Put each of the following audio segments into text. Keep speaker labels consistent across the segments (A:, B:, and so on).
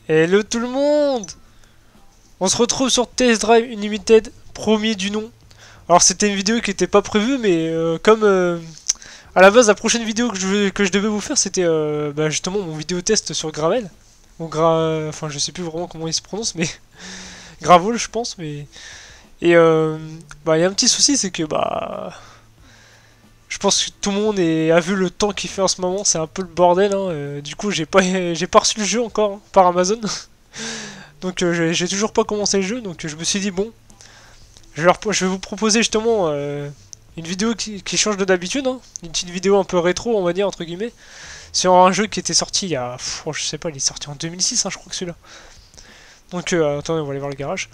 A: Hello tout le monde. On se retrouve sur Test Drive Unlimited, premier du nom. Alors c'était une vidéo qui était pas prévue, mais comme à la base la prochaine vidéo que je devais vous faire c'était justement mon vidéo test sur Gravel. Ou enfin je sais plus vraiment comment il se prononce, mais Gravol je pense, mais... Et il y a un petit souci, c'est que je pense que tout le monde a vu le temps qu'il fait en ce moment, c'est un peu le bordel, hein. Du coup j'ai pas reçu le jeu encore hein, par Amazon. Donc j'ai toujours pas commencé le jeu, donc je me suis dit bon, je vais vous proposer justement une vidéo qui change de d'habitude, hein. Une petite vidéo un peu rétro on va dire entre guillemets, sur un jeu qui était sorti il y a, je sais pas, il est sorti en 2006 hein, je crois que celui-là. Donc attendez, on va aller voir le garage.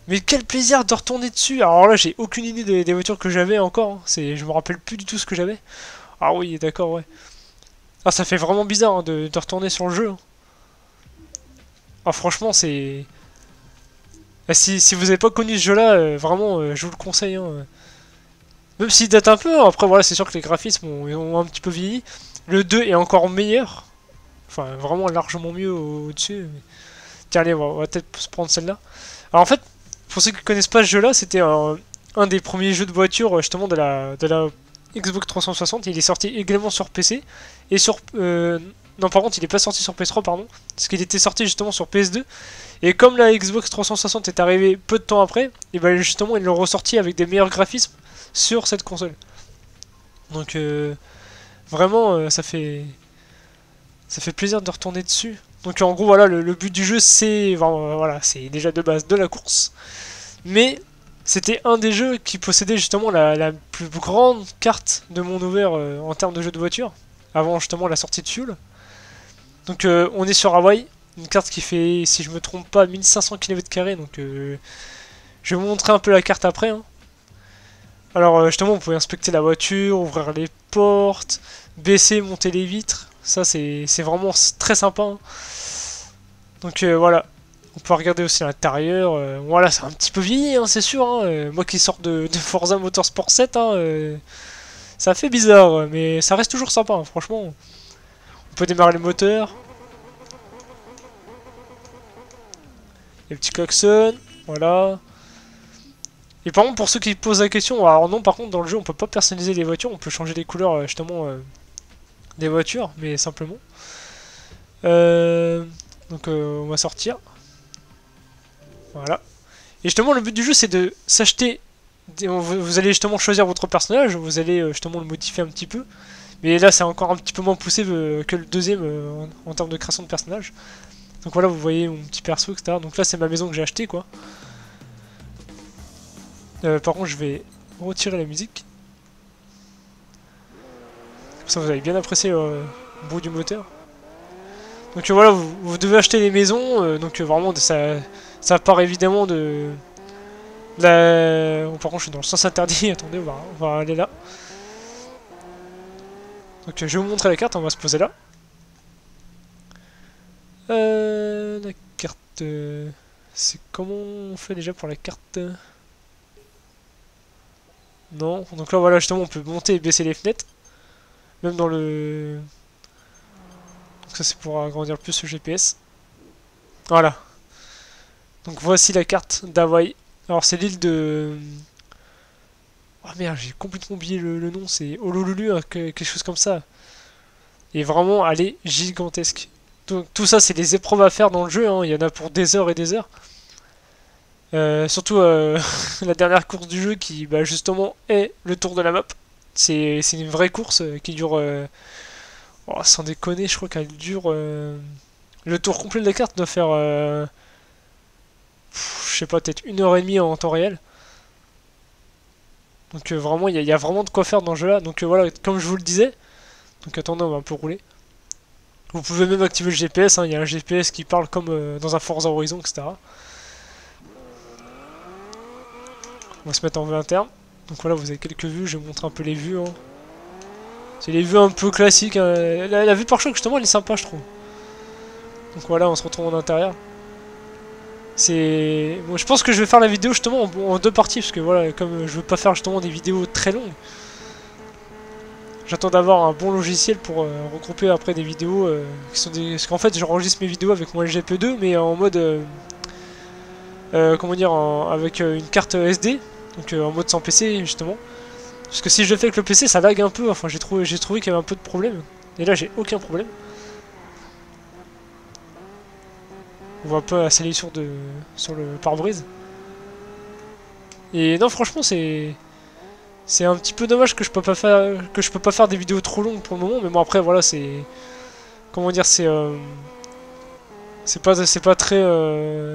A: Mais quel plaisir de retourner dessus. Alors là j'ai aucune idée des voitures que j'avais encore, hein. Je me rappelle plus du tout ce que j'avais. Ah oui d'accord, ouais. Ah ça fait vraiment bizarre hein, de retourner sur le jeu, hein. Ah franchement c'est... Si vous avez pas connu ce jeu là, vraiment je vous le conseille, hein. Même s'il date un peu, hein. Après voilà c'est sûr que les graphismes ont un petit peu vieilli. Le 2 est encore meilleur. Enfin vraiment largement mieux au-dessus. Tiens allez on va peut-être se prendre celle-là. Alors en fait, pour ceux qui connaissent pas ce jeu là, c'était un des premiers jeux de voiture justement de la Xbox 360. Il est sorti également sur PC et sur... non par contre il est pas sorti sur PS3 pardon. Parce qu'il était sorti justement sur PS2. Et comme la Xbox 360 est arrivée peu de temps après, et ben justement ils l'ont ressorti avec des meilleurs graphismes sur cette console. Donc vraiment ça fait plaisir de retourner dessus. Donc en gros voilà le but du jeu c'est voilà, c'est déjà de base de la course. Mais c'était un des jeux qui possédait justement la plus grande carte de monde ouvert en termes de jeu de voiture. Avant justement la sortie de Fuel. Donc on est sur Hawaï. Une carte qui fait, si je me trompe pas, 1500 km². Donc je vais vous montrer un peu la carte après, hein. Alors justement, vous pouvez inspecter la voiture, ouvrir les portes, baisser, monter les vitres. Ça, c'est vraiment très sympa, hein. Donc voilà. On peut regarder aussi l'intérieur. Voilà, c'est un petit peu vieilli, hein, c'est sûr, hein. Moi qui sors de Forza Motorsport 7, hein, ça fait bizarre, mais ça reste toujours sympa, hein, franchement. On peut démarrer le moteur. Les petits klaxons, voilà. Et par contre, pour ceux qui posent la question, alors non, par contre, dans le jeu, on peut pas personnaliser les voitures, on peut changer les couleurs, justement, des voitures, mais simplement. Euh, donc, on va sortir. Voilà. Et justement, le but du jeu, c'est de s'acheter... Vous allez justement choisir votre personnage, vous allez justement le modifier un petit peu. Mais là, c'est encore un petit peu moins poussé que le deuxième en termes de création de personnage. Donc voilà, vous voyez mon petit perso, etc. Donc là, c'est ma maison que j'ai achetée, quoi. Par contre, je vais retirer la musique. Comme ça, vous avez bien apprécié le bruit du moteur. Donc voilà, vous devez acheter les maisons. Donc vraiment, ça part évidemment de... Oh, par contre, je suis dans le sens interdit. Attendez, on va aller là. Donc je vais vous montrer la carte, on va se poser là. La carte... c'est comment on fait déjà pour la carte? Non, donc là voilà justement on peut monter et baisser les fenêtres. Même dans le... Donc ça c'est pour agrandir plus le GPS. Voilà. Donc voici la carte d'Hawaï. Alors c'est l'île de... Oh merde, j'ai complètement oublié le nom, c'est Honolulu, hein, quelque chose comme ça. Et vraiment, elle est gigantesque. Donc tout ça c'est des épreuves à faire dans le jeu, hein. Il y en a pour des heures et des heures. Surtout la dernière course du jeu qui justement est le tour de la map. C'est une vraie course qui dure... oh, sans déconner, je crois qu'elle dure... le tour complet de la carte doit faire... je sais pas, peut-être 1 h 30 en temps réel. Donc vraiment, il y a vraiment de quoi faire dans ce jeu-là. Donc voilà, comme je vous le disais. Donc attendez, on va un peu rouler. Vous pouvez même activer le GPS, hein. Il y a un GPS qui parle comme dans un Forza Horizon, etc. On va se mettre en vue interne. Donc voilà, vous avez quelques vues, je vais vous montrer un peu les vues, hein. C'est les vues un peu classiques, hein. La vue par choc, justement, elle est sympa, je trouve. Donc voilà, on se retrouve en intérieur. C'est... Bon, je pense que je vais faire la vidéo justement en deux parties, parce que voilà, comme je veux pas faire justement des vidéos très longues. J'attends d'avoir un bon logiciel pour regrouper après des vidéos qui sont des... Parce qu'en fait, j'enregistre mes vidéos avec mon LGP2, mais en mode... comment dire, avec une carte SD, donc en mode sans PC, justement. Parce que si je le fais avec le PC, ça lag un peu, enfin j'ai trouvé qu'il y avait un peu de problème. Et là, j'ai aucun problème. On voit un peu la salissure sur le pare-brise. Et non, franchement, c'est un petit peu dommage que je peux pas faire des vidéos trop longues pour le moment, mais bon après voilà, c'est comment dire, c'est pas très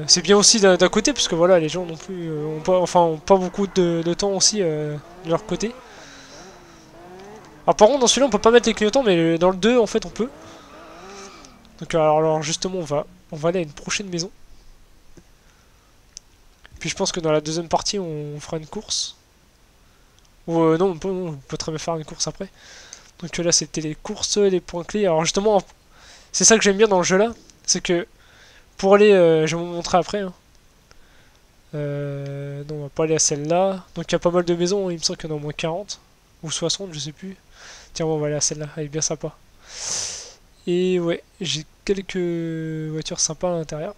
A: c'est bien aussi d'un côté parce que voilà, les gens non plus ont pas beaucoup de temps aussi de leur côté. Alors par contre dans celui-là on peut pas mettre les clignotants, mais dans le 2 en fait on peut. Donc alors justement on va aller à une prochaine maison. Puis je pense que dans la deuxième partie on fera une course. Ou non, on peut très bien faire une course après. Donc là c'était les courses, les points clés. Alors justement, c'est ça que j'aime bien dans le jeu là. C'est que pour aller, je vais vous montrer après. Hein. Non, on va pas aller à celle-là. Donc il y a pas mal de maisons, il me semble qu'il y en a au moins 40. Ou 60, je sais plus. Tiens, on va aller à celle-là, elle est bien sympa. Et ouais, j'ai quelques voitures sympas à l'intérieur.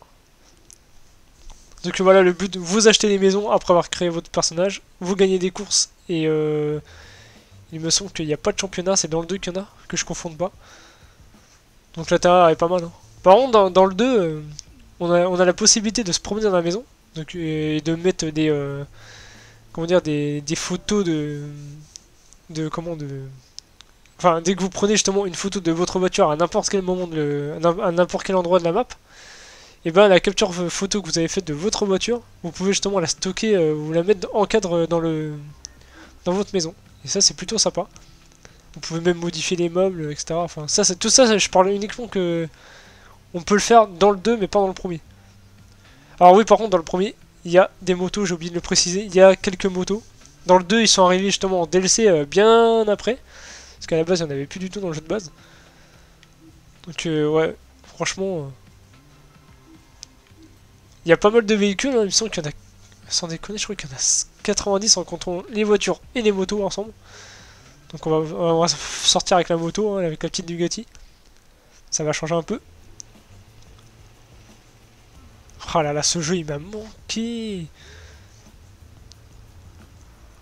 A: Donc voilà, le but, vous achetez des maisons après avoir créé votre personnage, vous gagnez des courses, et il me semble qu'il n'y a pas de championnat, c'est dans le 2 qu'il y en a, que je confonde pas. Donc l'intérieur est pas mal. Hein. Par contre, dans le 2, on a la possibilité de se promener dans la maison, donc, et de mettre des, comment dire, des photos enfin, dès que vous prenez justement une photo de votre voiture à n'importe quel moment, à n'importe quel endroit de la map, et ben la capture photo que vous avez faite de votre voiture, vous pouvez justement la stocker ou la mettre en cadre dans votre maison. Et ça c'est plutôt sympa. Vous pouvez même modifier les meubles, etc. Enfin ça c'est tout ça, je parle uniquement que on peut le faire dans le 2 mais pas dans le premier. Alors oui par contre dans le premier, il y a des motos, j'ai oublié de le préciser, il y a quelques motos. Dans le 2 ils sont arrivés justement en DLC bien après. Parce qu'à la base il n'y en avait plus du tout dans le jeu de base. Donc ouais, franchement... il y a pas mal de véhicules, hein, il me semble qu'il y en a, sans déconner, je crois qu'il y en a 90 en comptant les voitures et les motos ensemble. Donc on va sortir avec la moto, hein, avec la petite Bugatti. Ça va changer un peu. Oh là là, ce jeu il m'a manqué.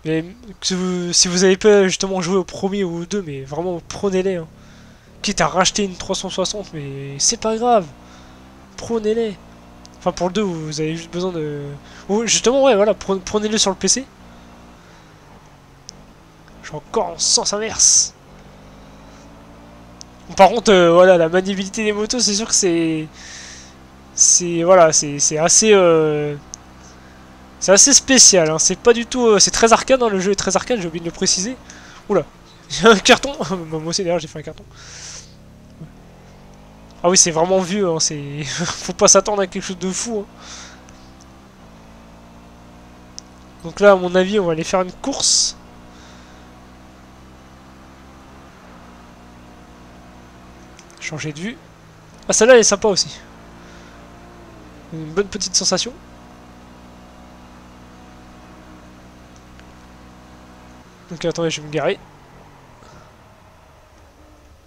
A: Mais si vous avez pas justement joué au premier ou au deux, mais vraiment prenez-les. Hein. Quitte à racheter une 360, mais c'est pas grave. Prenez-les. Enfin pour le 2 vous avez juste besoin de... Ou justement ouais voilà, prenez-le sur le PC. Je suis encore en sens inverse. Par contre voilà, la maniabilité des motos c'est sûr que voilà, c'est assez c'est assez spécial, hein. C'est pas du tout... c'est très arcade, hein. Le jeu est très arcade, j'ai oublié de le préciser. Oula, j'ai un carton. Moi aussi d'ailleurs j'ai fait un carton. Ah oui c'est vraiment vieux, hein. C'est... faut pas s'attendre à quelque chose de fou. Hein. Donc là à mon avis on va aller faire une course. Changer de vue. Ah celle-là elle est sympa aussi. Une bonne petite sensation. Donc attendez, je vais me garer.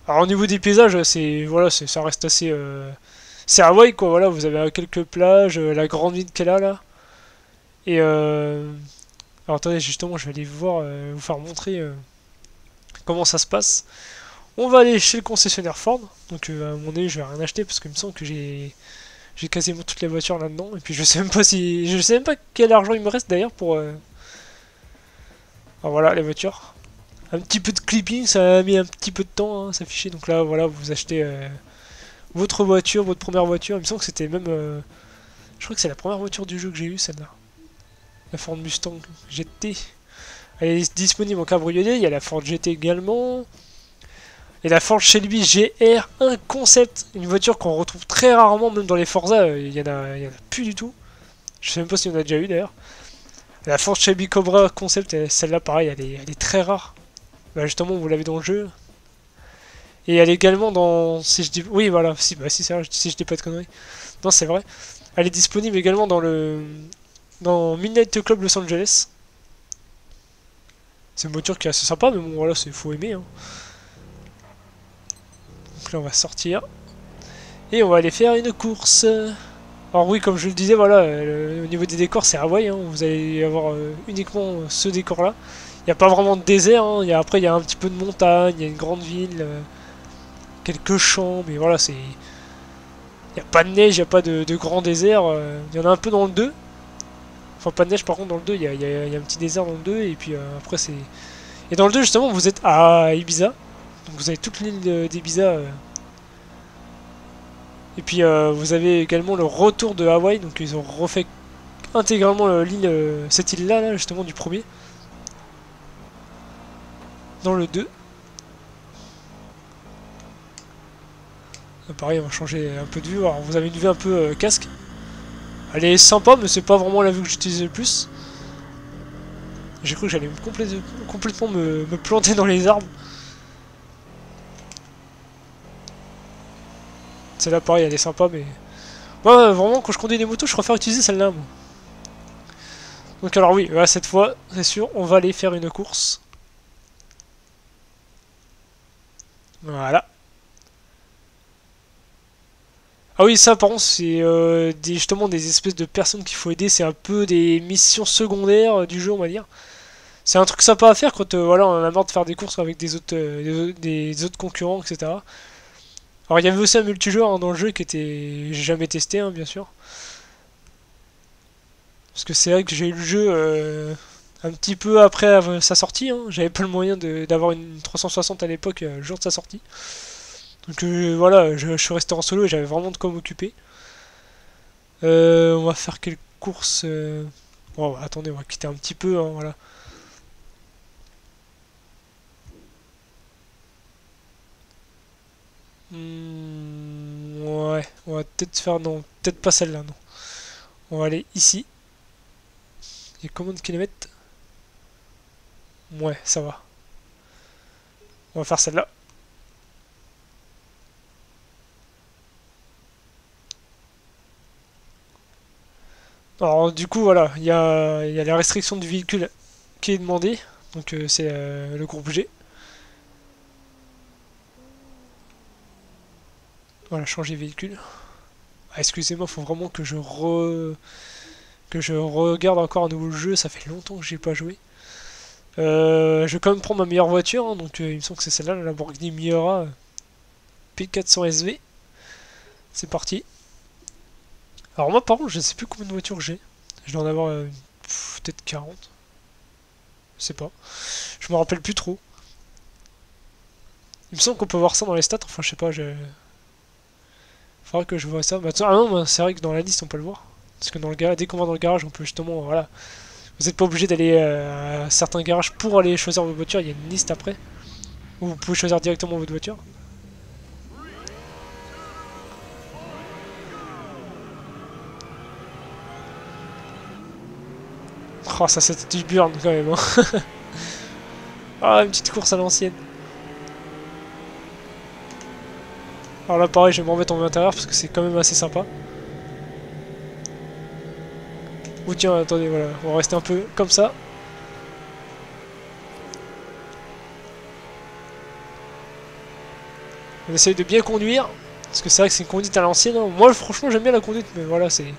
A: Alors au niveau des paysages, c'est voilà, ça reste assez c'est Hawaï quoi, voilà, vous avez quelques plages, la grande ville qu'elle a là. Et alors attendez, justement, je vais aller voir vous faire montrer comment ça se passe. On va aller chez le concessionnaire Ford. Donc à mon avis, je vais rien acheter parce qu'il me semble que j'ai quasiment toutes les voitures là-dedans et puis je sais même pas quel argent il me reste d'ailleurs pour alors voilà les voitures. Un petit peu de clipping, ça a mis un petit peu de temps à s'afficher. Donc là, voilà, vous achetez votre voiture, votre première voiture. Il me semble que c'était même... je crois que c'est la première voiture du jeu que j'ai eue, celle-là. La Ford Mustang GT. Elle est disponible en cabriolet. Il y a la Ford GT également. Et la Ford Shelby GR, un concept. Une voiture qu'on retrouve très rarement, même dans les Forza. Il y en a plus du tout. Je sais même pas s'il y en a déjà eu d'ailleurs. La Ford Shelby Cobra concept, celle-là pareil, elle est très rare. Bah justement, vous l'avez dans le jeu. Et elle est également dans... Si je dis... Oui, voilà, si c'est vrai, si je dis pas de conneries. Non, c'est vrai. Elle est disponible également dans le... Dans Midnight Club Los Angeles. C'est une voiture qui est assez sympa, mais bon, voilà, faut aimer. Hein. Donc là on va sortir. Et on va aller faire une course. Alors oui, comme je le disais, voilà, au niveau des décors c'est Hawaï, hein, vous allez avoir uniquement ce décor là. Il n'y a pas vraiment de désert, hein. Après il y a un petit peu de montagne, il y a une grande ville, quelques champs, mais voilà, c'est... Il n'y a pas de neige, il n'y a pas de grand désert, il y en a un peu dans le 2. Enfin pas de neige par contre dans le 2, il y a un petit désert dans le 2, et puis après c'est... Et dans le 2 justement vous êtes à Ibiza, donc vous avez toute l'île d'Ibiza. Et puis vous avez également le retour de Hawaï, donc ils ont refait intégralement l'île, cette île là, justement du premier. Dans le 2. Pareil, on va changer un peu de vue. Alors vous avez une vue un peu casque. Elle est sympa, mais c'est pas vraiment la vue que j'utilise le plus. J'ai cru que j'allais complètement me planter dans les arbres. Celle-là, pareil, elle est sympa, mais... Moi, vraiment, quand je conduis des motos, je préfère utiliser celle-là, moi. Donc alors oui, là, cette fois, c'est sûr, on va aller faire une course. Voilà. Ah oui, ça par contre, c'est justement des espèces de personnes qu'il faut aider. C'est un peu des missions secondaires du jeu, on va dire. C'est un truc sympa à faire quand voilà, on en a marre de faire des courses avec des autres concurrents, etc. Alors il y avait aussi un multijoueur hein, dans le jeu qui était... J'ai jamais testé, hein, bien sûr. Parce que c'est vrai que j'ai eu le jeu un petit peu après sa sortie. Hein. J'avais pas le moyen d'avoir une 360 à l'époque, le jour de sa sortie. Donc voilà, je suis resté en solo et j'avais vraiment de quoi m'occuper. On va faire quelques courses. Bon, attendez, on va quitter un petit peu, hein, voilà. Ouais, on va peut-être faire... Non, peut-être pas celle-là, non. On va aller ici. Il y a combien de kilomètres? Ouais, ça va. On va faire celle-là. Alors du coup voilà, il y a la restriction du véhicule qui est demandée, donc c'est le groupe G. Voilà, changer véhicule. Ah, excusez-moi, faut vraiment que je regarde encore un nouveau jeu, ça fait longtemps que j'ai pas joué. Je vais quand même prendre ma meilleure voiture, hein, donc il me semble que c'est celle-là, la Lamborghini Miura P400 SV. C'est parti. Alors moi par contre je sais plus combien de voitures j'ai. Je dois en avoir peut-être 40. Je sais pas. Je me rappelle plus trop. Il me semble qu'on peut voir ça dans les stats, enfin je sais pas, faudra que je vois ça. Bah, ah non, c'est vrai que dans la liste on peut le voir. Parce que dans le garage, dès qu'on va dans le garage, on peut justement, voilà. Vous n'êtes pas obligé d'aller à certains garages pour aller choisir votre voiture, il y a une liste après. Où vous pouvez choisir directement votre voiture. Oh, ça c'était du burn quand même. Hein. Ah, une petite course à l'ancienne. Alors là, pareil, je vais me remettre en intérieur parce que c'est quand même assez sympa. Ou tiens, attendez, voilà, on va rester un peu comme ça. On essaye de bien conduire. Parce que c'est vrai que c'est une conduite à l'ancienne. Hein. Moi, franchement, j'aime bien la conduite, mais voilà, c'est...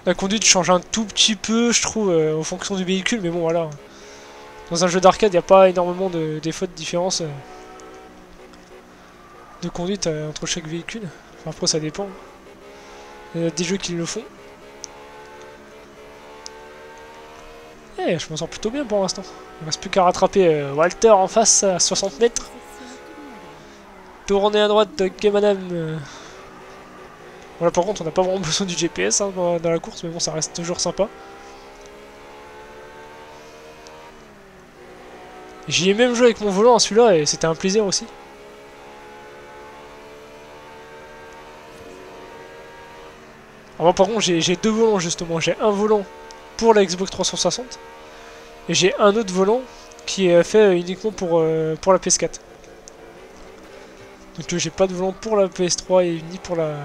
A: La conduite change un tout petit peu, je trouve, en fonction du véhicule, mais bon, voilà. Dans un jeu d'arcade, il n'y a pas énormément d'effets de différence de conduite entre chaque véhicule. Enfin, après, ça dépend. Il y a des jeux qui le font. Eh, je m'en sors plutôt bien pour l'instant. Il ne reste plus qu'à rattraper Walter en face à 60 mètres. Tournez à droite, ok madame. Voilà, par contre, on n'a pas vraiment besoin du GPS hein, dans la course, mais bon, ça reste toujours sympa. J'y ai même joué avec mon volant à celui-là et c'était un plaisir aussi. Alors moi, par contre, j'ai deux volants justement. J'ai un volant pour la Xbox 360 et j'ai un autre volant qui est fait uniquement pour la PS4. Donc j'ai pas de volant pour la PS3 et ni pour la...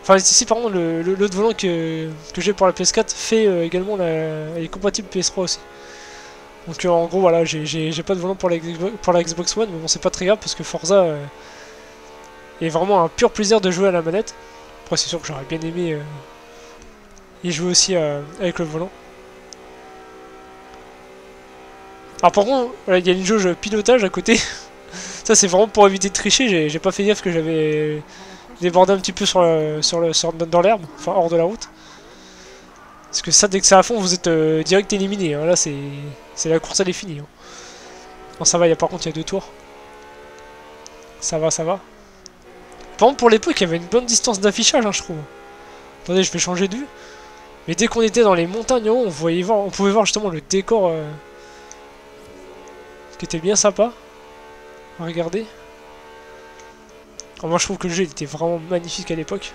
A: Enfin ici par contre l'autre volant que j'ai pour la PS4 fait également est compatible PS3 aussi. Donc en gros voilà, j'ai pas de volant pour la Xbox One, mais bon c'est pas très grave parce que Forza est vraiment un pur plaisir de jouer à la manette. Après c'est sûr que j'aurais bien aimé y jouer aussi avec le volant. Alors par contre, il y a une jauge pilotage à côté. Ça c'est vraiment pour éviter de tricher, j'ai pas fait gaffe que j'avais débordé un petit peu dans l'herbe, enfin hors de la route. Parce que ça, dès que c'est à fond, vous êtes direct éliminé. Hein. Là, c'est la course, elle est finie. Hein. Non, ça va, par contre, il y a 2 tours. Ça va, ça va. Par contre, pour l'époque, il y avait une bonne distance d'affichage, hein, je trouve. Attendez, je vais changer de vue. Mais dès qu'on était dans les montagnes en haut, on pouvait voir justement le décor qui était bien sympa. Regardez. Alors, moi, je trouve que le jeu il était vraiment magnifique à l'époque.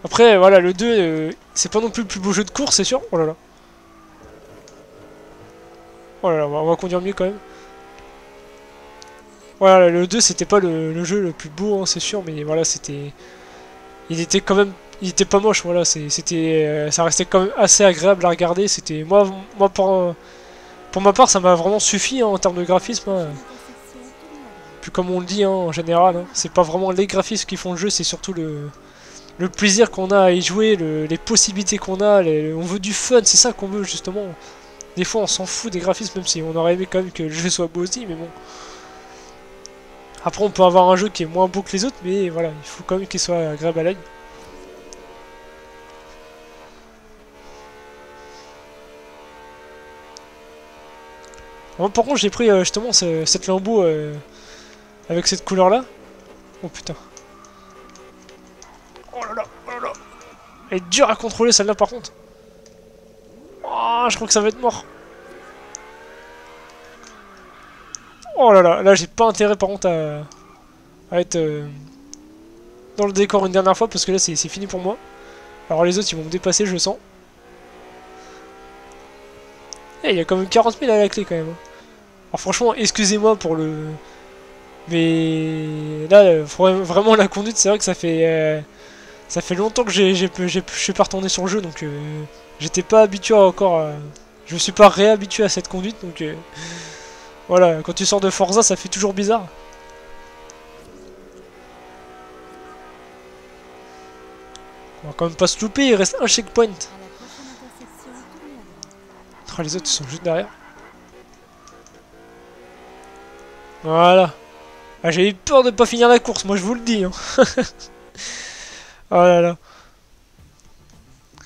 A: Après, voilà, le 2, c'est pas non plus le plus beau jeu de course, c'est sûr. Oh là là. Oh là là, on va conduire mieux quand même. Voilà, le 2, c'était pas le jeu le plus beau, hein, c'est sûr, mais voilà, c'était... Il était quand même... Il était pas moche, voilà, ça restait quand même assez agréable à regarder. C'était... Moi pour ma part, ça m'a vraiment suffi hein, en termes de graphisme. Hein. Puis comme on le dit, hein, en général, hein, c'est pas vraiment les graphismes qui font le jeu, c'est surtout le plaisir qu'on a à y jouer, les possibilités qu'on a, on veut du fun, c'est ça qu'on veut justement. Des fois on s'en fout des graphismes, même si on aurait aimé quand même que le jeu soit beau aussi, mais bon. Après on peut avoir un jeu qui est moins beau que les autres, mais voilà, il faut quand même qu'il soit agréable à l'œil. Moi par contre j'ai pris justement cette Lambo avec cette couleur là. Oh putain. Oh là là, oh là là. Elle est dure à contrôler celle-là par contre. Oh, je crois que ça va être mort. Oh là là, là j'ai pas intérêt par contre à être dans le décor une dernière fois parce que là c'est fini pour moi. Alors les autres ils vont me dépasser, je le sens. Eh, il y a quand même 40 000 à la clé quand même. Alors franchement, excusez-moi pour le... Mais là, vraiment la conduite, c'est vrai que ça fait longtemps que je suis pas retourné sur le jeu, donc j'étais pas habitué encore à... Je me suis pas réhabitué à cette conduite, donc voilà, quand tu sors de Forza, ça fait toujours bizarre. On va quand même pas se louper, il reste un checkpoint. Oh, les autres ils sont juste derrière. Voilà. Ah, j'ai eu peur de pas finir la course, moi je vous le dis. Hein. Oh là là.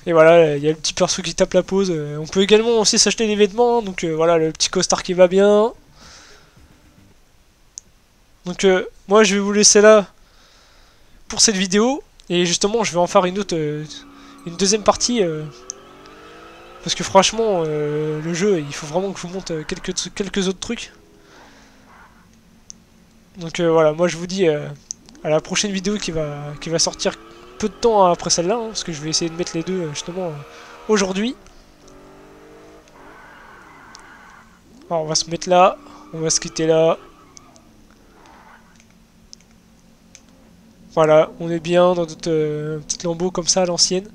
A: Et voilà, il y a le petit perso qui tape la pause. On peut également aussi s'acheter des vêtements, donc voilà, le petit costard qui va bien. Donc moi je vais vous laisser là pour cette vidéo. Et justement, je vais en faire une autre, une deuxième partie. Parce que franchement, le jeu, il faut vraiment que je vous montre quelques autres trucs. Donc voilà, moi je vous dis à la prochaine vidéo qui va sortir peu de temps après celle-là, hein, parce que je vais essayer de mettre les deux justement aujourd'hui. Alors on va se mettre là, on va se quitter là. Voilà, on est bien dans notre petite lambeau comme ça à l'ancienne.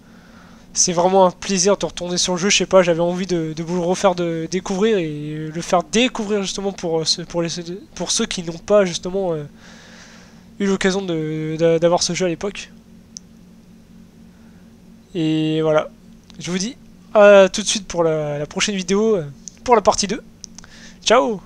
A: C'est vraiment un plaisir de retourner sur le jeu, je sais pas, j'avais envie de vous le refaire découvrir et le faire découvrir justement pour ceux qui n'ont pas justement eu l'occasion d'avoir ce jeu à l'époque. Et voilà, je vous dis à tout de suite pour la prochaine vidéo, pour la partie 2. Ciao!